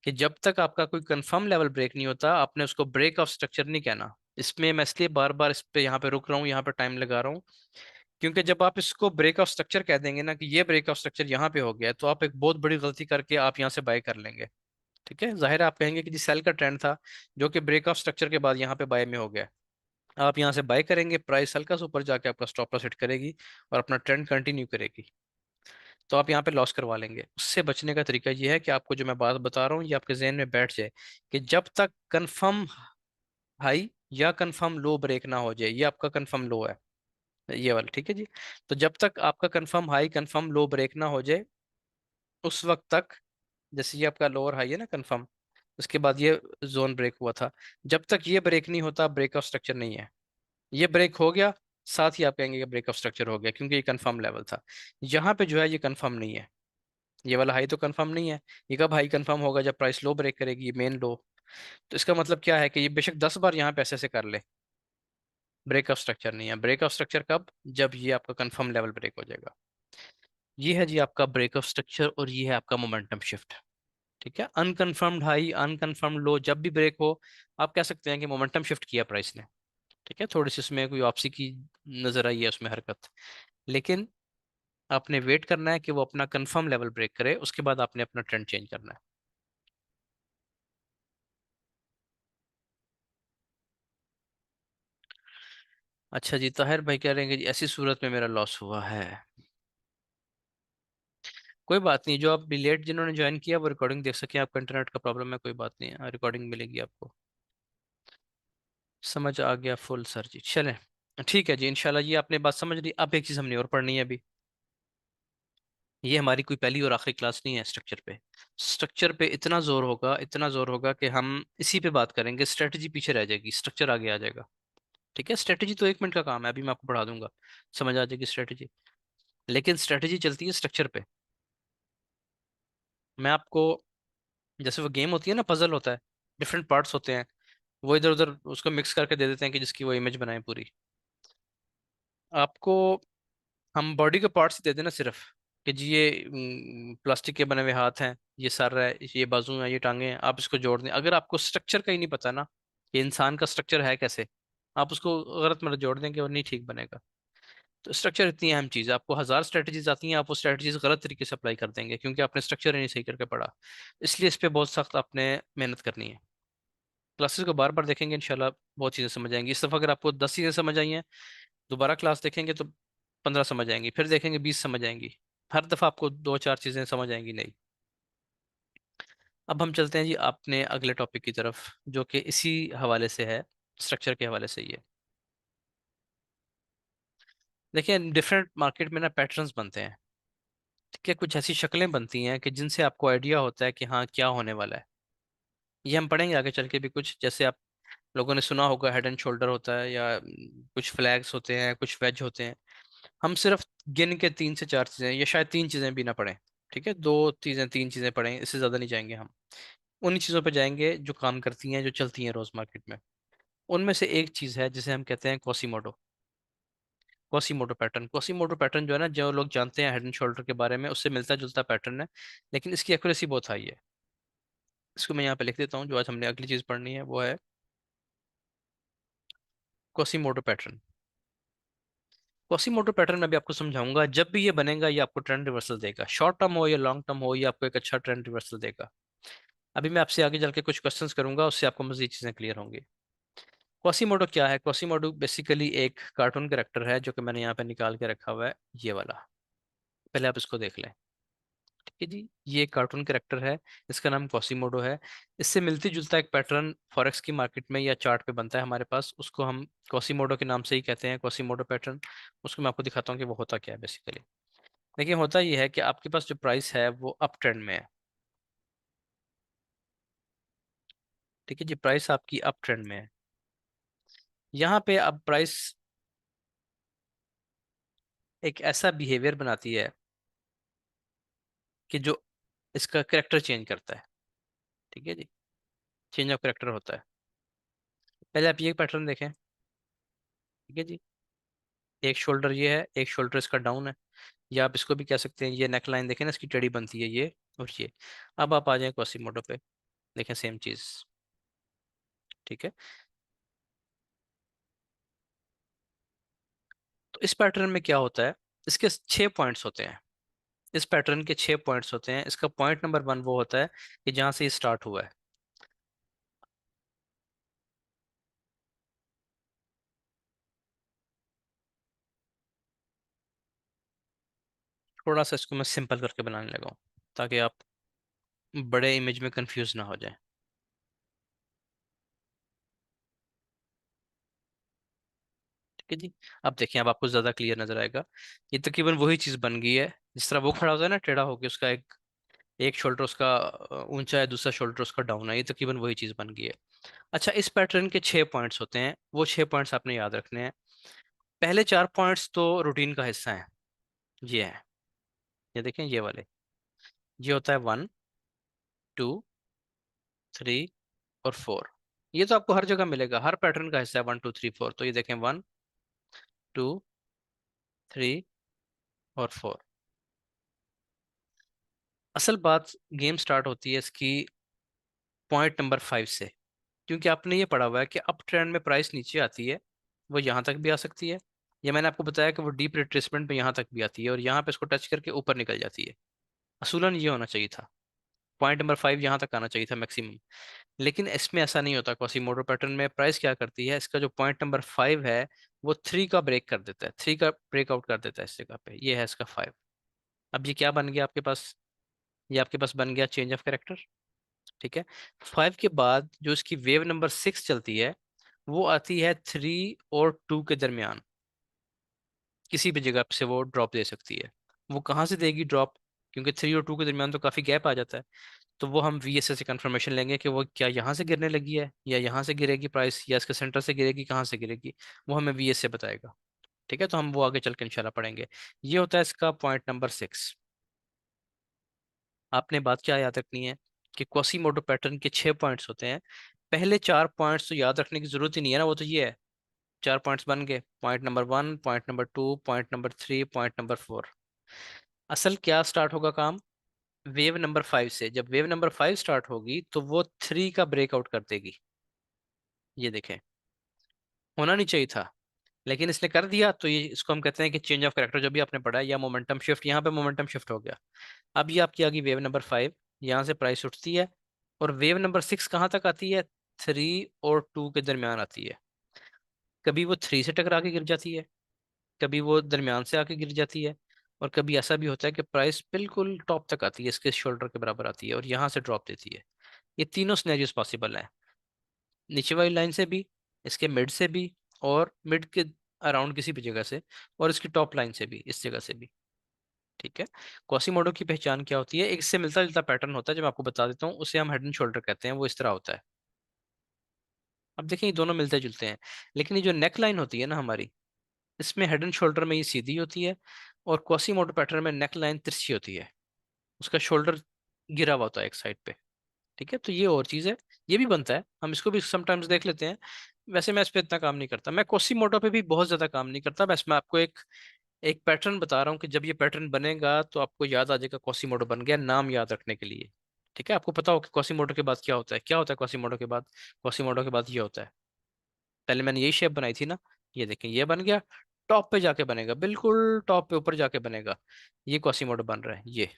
कि जब तक आपका कोई कंफर्म लेवल ब्रेक नहीं होता आपने उसको ब्रेक ऑफ स्ट्रक्चर नहीं कहना। इसमें मैं इसलिए बार बार इस पे यहाँ पे रुक रहा हूँ, यहाँ पे टाइम लगा रहा हूँ, क्योंकि जब आप इसको ब्रेक ऑफ स्ट्रक्चर कह देंगे ना कि ये ब्रेक ऑफ स्ट्रक्चर यहाँ पे हो गया है, तो आप एक बहुत बड़ी गलती करके आप यहाँ से बाय कर लेंगे। ठीक है, जाहिर है आप कहेंगे कि जी सेल का ट्रेंड था जो कि ब्रेक ऑफ स्ट्रक्चर के बाद यहाँ पे बाय में हो गया। आप यहाँ से बाय करेंगे, प्राइस हल्का सा ऊपर जाके आपका स्टॉप लॉस हिट करेगी और अपना ट्रेंड कंटिन्यू करेगी। तो आप यहाँ पे लॉस करवा लेंगे। उससे बचने का तरीका ये है कि आपको जो मैं बात बता रहा हूँ ये आपके जहन में बैठ जाए कि जब तक कंफर्म हाई या कंफर्म लो ब्रेक ना हो जाए, ये आपका कंफर्म लो है, ये वाला, ठीक है जी। तो जब तक आपका कंफर्म हाई कंफर्म लो ब्रेक ना हो जाए, उस वक्त तक, जैसे ये आपका लोअर हाई है ना कंफर्म, उसके बाद ये जोन ब्रेक हुआ था, जब तक ये ब्रेक नहीं होता ब्रेक ऑफ स्ट्रक्चर नहीं है। ये ब्रेक हो गया, साथ ही आप कहेंगे कि ब्रेक ऑफ स्ट्रक्चर हो गया, क्योंकि ये कंफर्म लेवल था। यहाँ पे जो है ये कंफर्म नहीं है, ये वाला हाई तो कंफर्म नहीं है। ये कब हाई कंफर्म होगा? जब प्राइस लो ब्रेक करेगी, ये मेन लो। तो इसका मतलब क्या है कि ये बेशक 10 बार यहाँ पे ऐसे कर ले, ब्रेक ऑफ स्ट्रक्चर नहीं है। ब्रेक ऑफ स्ट्रक्चर कब? जब ये आपका कंफर्म लेवल ब्रेक हो जाएगा। ये है जी आपका ब्रेक ऑफ स्ट्रक्चर, और ये है आपका मोमेंटम शिफ्ट। ठीक है, अनकंफर्म्ड हाई अनकंफर्म्ड लो जब भी ब्रेक हो, आप कह सकते हैं कि मोमेंटम शिफ्ट किया प्राइस ने। ठीक है, थोड़ी सी उसमें कोई वापसी की नजर आई है उसमें हरकत, लेकिन आपने वेट करना है कि वो अपना कंफर्म लेवल ब्रेक करे, उसके बाद आपने अपना ट्रेंड चेंज करना है। अच्छा जी, ताहिर भाई कह रहे हैं कि जी ऐसी सूरत में मेरा लॉस हुआ है। कोई बात नहीं, जो आप लेट जिन्होंने ज्वाइन किया वो रिकॉर्डिंग देख सकें। आपका इंटरनेट का प्रॉब्लम है, कोई बात नहीं है, रिकॉर्डिंग मिलेगी आपको। समझ आ गया फुल सर जी, चलें। ठीक है जी, इंशाल्लाह ये आपने बात समझ ली। अब एक चीज़ हमने और पढ़नी है अभी। ये हमारी कोई पहली और आखिरी क्लास नहीं है स्ट्रक्चर पे। स्ट्रक्चर पे इतना जोर होगा, इतना जोर होगा कि हम इसी पे बात करेंगे, स्ट्रेटजी पीछे रह जाएगी, स्ट्रक्चर आगे आ जाएगा। ठीक है, स्ट्रेटजी तो 1 मिनट का काम है, अभी मैं आपको पढ़ा दूंगा, समझ आ जाएगी स्ट्रेटजी। लेकिन स्ट्रेटजी चलती है स्ट्रक्चर पे। मैं आपको, जैसे वो गेम होती है ना, पजल होता है, डिफरेंट पार्ट्स होते हैं, वो इधर उधर उसको मिक्स करके दे देते हैं कि जिसकी वो इमेज बनाए पूरी। आपको हम बॉडी के पार्ट्स दे देना सिर्फ, कि जी ये प्लास्टिक के बने हुए हाथ हैं, ये सर है, ये बाजू है, ये टांगे हैं, आप इसको जोड़ दें। अगर आपको स्ट्रक्चर का ही नहीं पता ना, कि इंसान का स्ट्रक्चर है कैसे, आप उसको गलत मतलब जोड़ देंगे और नहीं ठीक बनेगा। तो स्ट्रक्चर इतनी अहम चीज़ है, आपको 1000 स्ट्रेटजीज आती हैं, आप वो स्ट्रेटजीज गलत तरीके से अप्लाई कर देंगे, क्योंकि आपने स्ट्रक्चर ही नहीं सही करके पढ़ा। इसलिए इस पे बहुत सख्त आपने मेहनत करनी है। क्लासेस को बार बार देखेंगे, इंशाल्लाह बहुत चीज़ें समझ आएंगी। इस दफ़ा अगर आपको 10 चीज़ें समझ आई हैं, दोबारा क्लास देखेंगे तो 15 समझ आएंगी, फिर देखेंगे 20 समझ आएंगी। हर दफ़ा आपको 2 4 चीज़ें समझ आएंगी नहीं। अब हम चलते हैं जी अपने अगले टॉपिक की तरफ, जो कि इसी हवाले से है, स्ट्रक्चर के हवाले से ही है। देखिए, डिफरेंट मार्केट में ना पैटर्न्स बनते हैं। ठीक है, कुछ ऐसी शक्लें बनती हैं कि जिनसे आपको आइडिया होता है कि हाँ क्या होने वाला है। ये हम पढ़ेंगे आगे चल के भी। कुछ जैसे आप लोगों ने सुना होगा, हेड एंड शोल्डर होता है, या कुछ फ्लैग्स होते हैं, कुछ वेज होते हैं। हम सिर्फ गिन के 3 से 4 चीज़ें, या शायद 3 चीज़ें भी ना पढ़ें। ठीक है, 2 चीज़ें 3 चीज़ें पढ़ें, इससे ज़्यादा नहीं जाएंगे हम। उन्हीं चीज़ों पर जाएंगे जो काम करती हैं, जो चलती हैं रोज़ मार्केट में। उनमें से एक चीज़ है जिसे हम कहते हैं कोसीमोडो। कोसीमोडो पैटर्न जो है ना, जो लोग जानते हैं हेड एंड शोल्डर के बारे में, उससे मिलता जुलता पैटर्न है, लेकिन इसकी एक्यूरेसी बहुत हाई है। इसको मैं यहाँ पे लिख देता हूँ। जो आज हमने अगली चीज़ पढ़नी है वो है कोसीमोडो पैटर्न। कोसीमोडो पैटर्न मैं भी आपको समझाऊंगा। जब भी ये बनेगा, ये आपको ट्रेंड रिवर्सल देगा, शॉर्ट टर्म हो या लॉन्ग टर्म हो, ये आपको एक अच्छा ट्रेंड रिवर्सल देगा। अभी मैं आपसे आगे चल के कुछ क्वेश्चंस करूंगा, उससे आपको मजीद चीज़ें क्लियर होंगी। क्वासीमोडो क्या है? क्वासीमोडो बेसिकली एक कार्टून कैरेक्टर है, जो कि मैंने यहाँ पे निकाल के रखा हुआ है, ये वाला। पहले आप इसको देख लें। ठीक है जी, ये एक कार्टून कैरेक्टर है, इसका नाम क्वासीमोडो है। इससे मिलती जुलता एक पैटर्न फॉरेक्स की मार्केट में या चार्ट पे बनता है हमारे पास, उसको हम क्वासीमोडो के नाम से ही कहते हैं, क्वासीमोडो पैटर्न। उसको मैं आपको दिखाता हूँ कि वो होता क्या है बेसिकली। देखिए, होता ये है कि आपके पास जो प्राइस है वो अप ट्रेंड में है। ठीक है जी, प्राइस आपकी अप ट्रेंड में है। यहाँ पे अब प्राइस एक ऐसा बिहेवियर बनाती है कि जो इसका करेक्टर चेंज करता है। ठीक है जी, चेंज ऑफ करेक्टर होता है। पहले आप ये पैटर्न देखें। ठीक है जी, एक शोल्डर ये है, एक शोल्डर इसका डाउन है, या आप इसको भी कह सकते हैं, ये नेक लाइन देखें ना, इसकी टेढ़ी बनती है ये और ये। अब आप आ जाएं क्वासीमोडो पे, देखें सेम चीज। ठीक है, तो इस पैटर्न में क्या होता है, इसके 6 पॉइंट्स होते हैं। इस पैटर्न के 6 पॉइंट्स होते हैं। इसका पॉइंट नंबर 1 वो होता है कि जहां से ये स्टार्ट हुआ है। थोड़ा सा इसको मैं सिंपल करके बनाने लगा हूँ ताकि आप बड़े इमेज में कंफ्यूज ना हो जाए। ठीक है जी। अब देखिए, अब आपको ज़्यादा क्लियर नजर आएगा। ये तकरीबन वही चीज़ बन गई है। जिस तरह वो खड़ा होता है ना टेढ़ा होके, उसका एक एक शोल्डर उसका ऊंचा है, दूसरा शोल्डर उसका डाउन है, ये तकरीबन वही चीज़ बन गई है। अच्छा, इस पैटर्न के 6 पॉइंट्स होते हैं, वो 6 पॉइंट्स आपने याद रखने हैं। पहले 4 पॉइंट्स तो रूटीन का हिस्सा है। ये है, ये देखें ये वाले। ये होता है 1, 2, 3 और 4। ये तो आपको हर जगह मिलेगा, हर पैटर्न का हिस्सा है 1, 2, 3, 4। तो ये देखें 1, 2, 3 और 4। असल बात गेम स्टार्ट होती है इसकी पॉइंट नंबर 5 से। क्योंकि आपने ये पढ़ा हुआ है कि अप ट्रेंड में प्राइस नीचे आती है, वो यहाँ तक भी आ सकती है। या मैंने आपको बताया कि वो डीप रिट्रेसमेंट में यहाँ तक भी आती है और यहाँ पे इसको टच करके ऊपर निकल जाती है। असूलन ये होना चाहिए था, पॉइंट नंबर 5 यहाँ तक आना चाहिए था मैक्सिमम। लेकिन इसमें ऐसा नहीं होता। क्वासीमोडो पैटर्न में प्राइस क्या करती है, इसका जो पॉइंट नंबर 5 है वो 3 का ब्रेक कर देता है, 3 का ब्रेकआउट कर देता है इस जगह पे। ये है इसका 5। अब ये क्या बन गया आपके पास? ये आपके पास बन गया चेंज ऑफ कैरेक्टर। ठीक है। 5 के बाद जो इसकी वेव नंबर 6 चलती है, वो आती है 3 और 2 के दरमियान। किसी भी जगह से वो ड्रॉप दे सकती है। वो कहाँ से देगी ड्रॉप? क्योंकि 3 और 2 के दरमियान तो काफ़ी गैप आ जाता है। तो वो हम वीएसए से कंफर्मेशन लेंगे कि वो क्या यहाँ से गिरने लगी है, या यहाँ से गिरेगी प्राइस, या इसके सेंटर से गिरेगी, कहाँ से गिरेगी। वो हमें वीएसए बताएगा। ठीक है, तो हम वो आगे चल के इंशाल्लाह पढ़ेंगे। ये होता है इसका पॉइंट नंबर 6। आपने बात क्या याद रखनी है कि क्वासीमोडो पैटर्न के 6 पॉइंट्स होते हैं। पहले 4 पॉइंट्स तो याद रखने की जरूरत ही नहीं है ना, वो तो ये है। 4 पॉइंट्स बन गए, point number 1, point number 2, point number 3, point number 4। असल क्या स्टार्ट होगा काम? वेव नंबर 5 से। जब वेव नंबर 5 स्टार्ट होगी तो वो 3 का ब्रेकआउट कर देगी। ये देखें, होना नहीं चाहिए था लेकिन इसने कर दिया, तो ये इसको हम कहते हैं कि चेंज ऑफ कैरेक्टर जो भी आपने पढ़ा है, या मोमेंटम शिफ्ट। यहाँ पे मोमेंटम शिफ्ट हो गया। अब ये आपकी आ गई वेव नंबर 5। यहाँ से प्राइस उठती है और वेव नंबर 6 कहाँ तक आती है? 3 और 2 के दरमियान आती है। कभी वो 3 से टकरा के गिर जाती है, कभी वो दरमियान से आके गिर जाती है, और कभी ऐसा भी होता है कि प्राइस बिल्कुल टॉप तक आती है, इसके शोल्डर के बराबर आती है और यहाँ से ड्रॉप देती है। ये तीनों सिनेरियोस पॉसिबल हैं, नीचे वाली लाइन से भी, इसके मिड से भी, और मिड के अराउंड किसी भी जगह से, और इसकी टॉप लाइन से भी, इस जगह से भी। ठीक है। क्वासीमोडो की पहचान क्या होती है? एक इससे मिलता जुलता पैटर्न होता है, जब मैं आपको बता देता हूँ, उसे हम हेड एंड शोल्डर कहते हैं। वो इस तरह होता है। अब देखें, ये दोनों मिलते जुलते हैं, लेकिन ये जो नेक लाइन होती है ना हमारी, इसमें हेड एंड शोल्डर में ये सीधी होती है, और क्वासीमोडो पैटर्न में नेक लाइन तिरछी होती है। उसका शोल्डर गिरा हुआ होता है एक साइड पे। ठीक है, तो ये और चीज़ है। ये भी बनता है, हम इसको भी समटाइम्स देख लेते हैं। वैसे मैं इस पे इतना काम नहीं करता, मैं कोसीमोटो पे भी बहुत ज़्यादा काम नहीं करता। बस मैं आपको एक एक पैटर्न बता रहा हूँ कि जब ये पैटर्न बनेगा तो आपको याद आ जाएगा कोसीमोटो बन गया, नाम याद रखने के लिए। ठीक है, आपको पता हो कि कोसीमोटो के बाद क्या होता है। क्या होता है कोसीमोटो के बाद? कोसीमोटो के बाद ये होता है। पहले मैंने यही शेप बनाई थी ना, ये देखें ये बन गया। टॉप पे जाके बनेगा, बिल्कुल टॉप पे ऊपर जाके बनेगा। ये कोसीमोटो बन रहा है ये।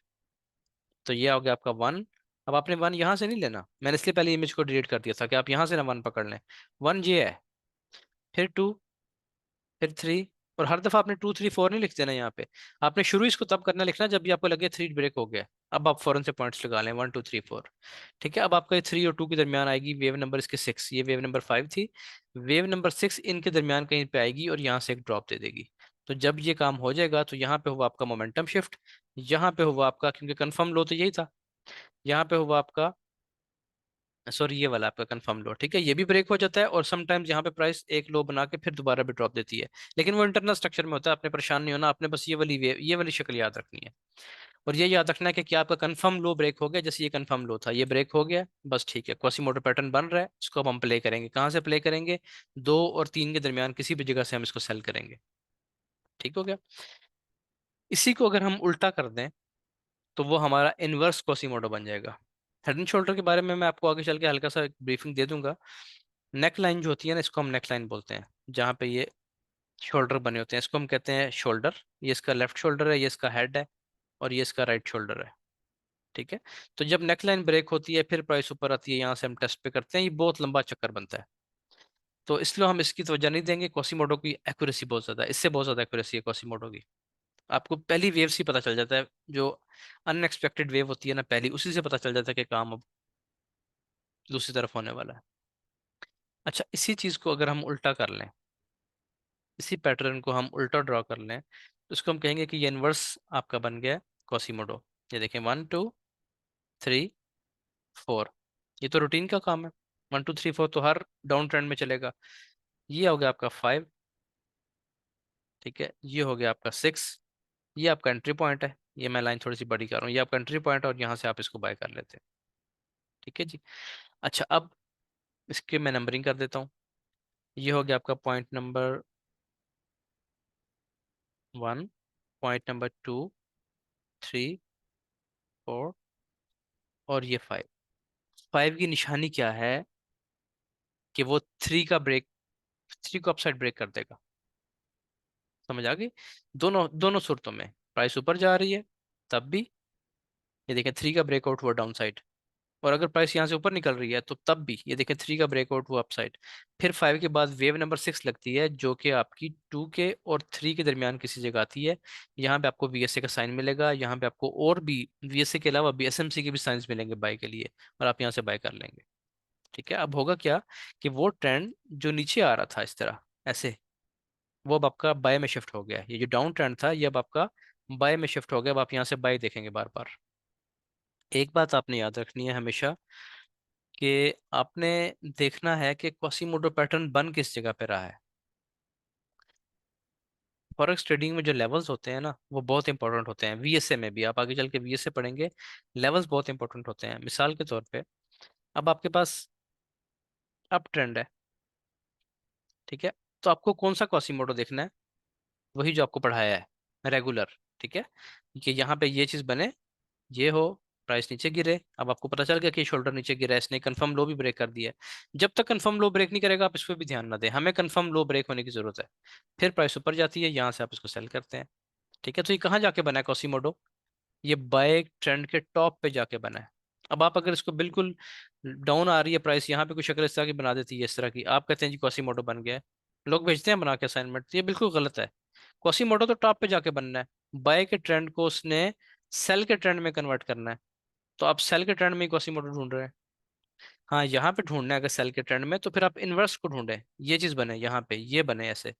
तो ये हो गया आपका 1। अब आपने 1 यहाँ से नहीं लेना, मैंने इसलिए पहले इमेज को डिलीट कर दिया था कि आप यहाँ से ना 1 पकड़ लें। 1 ये है, फिर 2, फिर 3। और हर दफा आपने 2, 3, 4 नहीं लिख देना यहाँ पे। आपने शुरू इसको तब करना लिखना जब भी आपको लगे 3 ब्रेक हो गया। अब आप फौरन से पॉइंट्स लगा लें, 1, 2, 3, 4। ठीक है, अब आपका ये 3 और 2 के दरमियान आएगी वेव नंबर इसके 6। ये वेव नंबर 5 थी। वेव नंबर 6 इनके दरमियान कहीं पे आएगी और यहाँ से एक ड्रॉप दे देगी। तो जब ये काम हो जाएगा तो यहाँ पे हुआ आपका मोमेंटम शिफ्ट। यहाँ पे हुआ आपका, क्योंकि कंफर्म लो तो यही था, यहाँ पे हुआ आपका, सॉरी ये वाला आपका कंफर्म लो। ठीक है, ये भी ब्रेक हो जाता है, और समटाइम्स यहाँ पे प्राइस एक लो बना के फिर दोबारा भी ड्रॉप देती है। लेकिन वो इंटरनल स्ट्रक्चर में होता है, आपने परेशान नहीं होना। आपने बस ये वाली शक्ल याद रखनी है। और ये याद रखना है कि क्या आपका कंफर्म लो ब्रेक हो गया। जैसे ये कंफर्म लो था, ये ब्रेक हो गया, बस ठीक है, क्वासीमोटो पैटर्न बन रहा है। इसको अब हम प्ले करेंगे। कहाँ से प्ले करेंगे? 2 और 3 के दरमियान किसी भी जगह से हम इसको सेल करेंगे। ठीक हो गया। इसी को अगर हम उल्टा कर दें तो वो हमारा इनवर्स क्वासीमोटो बन जाएगा। हेड एंड शोल्डर के बारे में मैं आपको आगे चल के हल्का सा ब्रीफिंग दे दूंगा। नेक लाइन जो होती है ना, इसको हम नेक लाइन बोलते हैं। जहाँ पे ये शोल्डर बने होते हैं, इसको हम कहते हैं शोल्डर। ये इसका लेफ्ट शोल्डर है, ये इसका हेड है, और ये इसका राइट शोल्डर है। ठीक है। तो जब नेक लाइन ब्रेक होती है फिर प्राइस ऊपर आती है, यहाँ से हम टेस्ट पे करते हैं, ये बहुत लंबा चक्कर बनता है। तो इसलिए हम इसकी तवज्जो नहीं देंगे। कोसीमोडो की एक्यूरेसी बहुत ज़्यादा है, इससे बहुत ज़्यादा एक्यूरेसी है कोसीमोडो की। आपको पहली वेव से ही पता चल जाता है, जो अनएक्सपेक्टेड वेव होती है ना पहली, उसी से पता चल जाता है कि काम अब दूसरी तरफ होने वाला है। अच्छा, इसी चीज को अगर हम उल्टा कर लें, इसी पैटर्न को हम उल्टा ड्रॉ कर लें, तो इसको हम कहेंगे कि ये इनवर्स आपका बन गया कॉसीमोडो। ये देखें, 1 2 3 4, ये तो रूटीन का काम है। 1 2 3 4 तो हर डाउन ट्रेंड में चलेगा। ये हो गया आपका 5, ठीक है, ये हो गया आपका 6, ये आपका एंट्री पॉइंट है। ये मैं लाइन थोड़ी सी बड़ी कर रहा हूँ, ये आपका एंट्री पॉइंट है और यहाँ से आप इसको बाय कर लेते हैं। ठीक है जी। अच्छा, अब इसके मैं नंबरिंग कर देता हूँ। ये हो गया आपका पॉइंट नंबर 1, पॉइंट नंबर 2, 3, 4 और ये 5। 5 की निशानी क्या है कि वो 3 को अपसाइड ब्रेक कर देगा। समझ आ गई? दोनों दोनों सूरतों में प्राइस ऊपर जा रही है तब भी, ये देखें 3 का ब्रेकआउट हुआ डाउन साइड, और अगर प्राइस यहाँ से ऊपर निकल रही है तो तब भी ये देखें 3 का ब्रेकआउट हुआ अपसाइड। फिर 5 के बाद वेव नंबर 6 लगती है, जो कि आपकी 2 के और 3 के दरमियान किसी जगह आती है। यहाँ पे आपको वीएसए का साइन मिलेगा, यहाँ पे आपको और भी वीएसए के अलावा बीएसएमसी के भी साइंस मिलेंगे बाय के लिए, और आप यहाँ से बाय कर लेंगे। ठीक है, अब होगा क्या कि वो ट्रेंड जो नीचे आ रहा था इस तरह ऐसे, वो अब आपका बाय में शिफ्ट हो गया है। ये जो डाउन ट्रेंड था ये अब आपका बाय में शिफ्ट हो गया। अब आप यहाँ से बाय देखेंगे बार बार। एक बात आपने याद रखनी है हमेशा, कि आपने देखना है कि क्वासीमोडो पैटर्न बन किस जगह पे रहा है। फॉरेक्स ट्रेडिंग में जो लेवल्स होते हैं ना वो बहुत इंपॉर्टेंट होते हैं। वीएसए में भी आप आगे चल के वीएसए पढ़ेंगे, लेवल्स बहुत इंपॉर्टेंट होते हैं। मिसाल के तौर पे, अब आपके पास अप ट्रेंड है, ठीक है, तो आपको कौन सा क्वासीमोडो देखना है? वही जो आपको पढ़ाया है रेगुलर। ठीक है, कि यहाँ पे ये चीज़ बने, ये हो, प्राइस नीचे गिरे। अब आपको पता चल गया कि शोल्डर नीचे गिरा है, इसने कंफर्म लो भी ब्रेक कर दिया है। जब तक कंफर्म लो ब्रेक नहीं करेगा आप इस पर भी ध्यान ना दें, हमें कंफर्म लो ब्रेक होने की जरूरत है। फिर प्राइस ऊपर जाती है, यहाँ से आप इसको सेल करते हैं। ठीक है, तो ये कहाँ जाके बना है कॉसीमोडो? ये बाय ट्रेंड के टॉप पे जाके बना है। अब आप अगर इसको बिल्कुल डाउन आ रही है प्राइस, यहाँ पे कुछ शक्ल इस तरह की बना देती है, इस तरह की, आप कहते हैं जी कॉसीमोडो बन गया है, लोग भेजते हैं बना के असाइनमेंट, ये बिल्कुल गलत है। कॉसीमोडो तो टॉप पे जाके बनना है। बाय के ट्रेंड को उसने सेल के ट्रेंड में कन्वर्ट करना है। तो आप सेल के ट्रेंड में ही क्वासीमोडो ढूंढ रहे हैं। हाँ, यहाँ पे ढूंढना है अगर सेल के ट्रेंड में, तो फिर आप इनवर्स को ढूंढें। ये चीज बने यहाँ पे, ये बने ऐसे,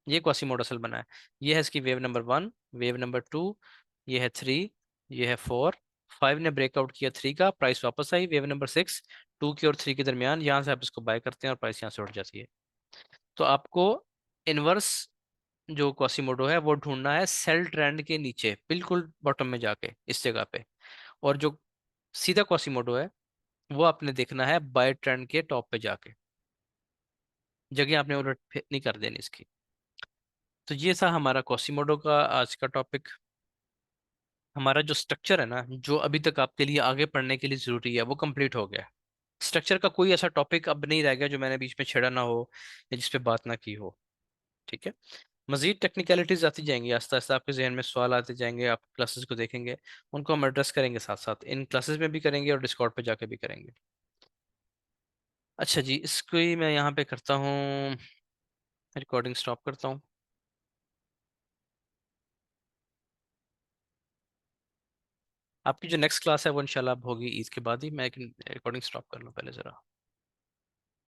ये क्वासीमोडो सेल बना है। ये है इसकी वेव नंबर 1, वेव नंबर 2, ये है 3, ये है 4। 5 ने ब्रेकआउट किया 3 का, प्राइस वापस आई। वेव नंबर 6, 2 के और 3 के दरमियान, यहाँ से आप इसको बाय करते हैं और प्राइस यहाँ से उठ जाती है। तो आपको इनवर्स जो क्वासीमोडो है वो ढूंढना है सेल ट्रेंड के नीचे, बिल्कुल बॉटम में जाके इस जगह पे। और जो सीधा क्वासीमोडो है वो आपने देखना है बाय ट्रेंड के टॉप पे जाके। जगह आपने उलट नहीं कर देनी इसकी। तो ये था हमारा क्वासीमोडो का आज का टॉपिक। हमारा जो स्ट्रक्चर है ना, जो अभी तक आपके लिए आगे पढ़ने के लिए जरूरी है, वो कंप्लीट हो गया। स्ट्रक्चर का कोई ऐसा टॉपिक अब नहीं रह गया जो मैंने बीच में छेड़ा ना हो या जिस पे बात ना की हो। ठीक है, मजीद टेक्निकलिटीज आती जाएंगी, आस्ता आस्ता आपके जहन में सवाल आते जाएंगे, आप क्लासेस को देखेंगे, उनको हम एड्रेस करेंगे, साथ साथ इन क्लासेस में भी करेंगे और डिस्कॉर्ड पे जाके भी करेंगे। अच्छा जी, इसको ही मैं यहाँ पे करता हूँ, रिकॉर्डिंग स्टॉप करता हूँ। आपकी जो नेक्स्ट क्लास है वो इंशाल्लाह अब होगी ईद के बाद ही। मैं एक रिकॉर्डिंग स्टॉप कर लूँ पहले ज़रा।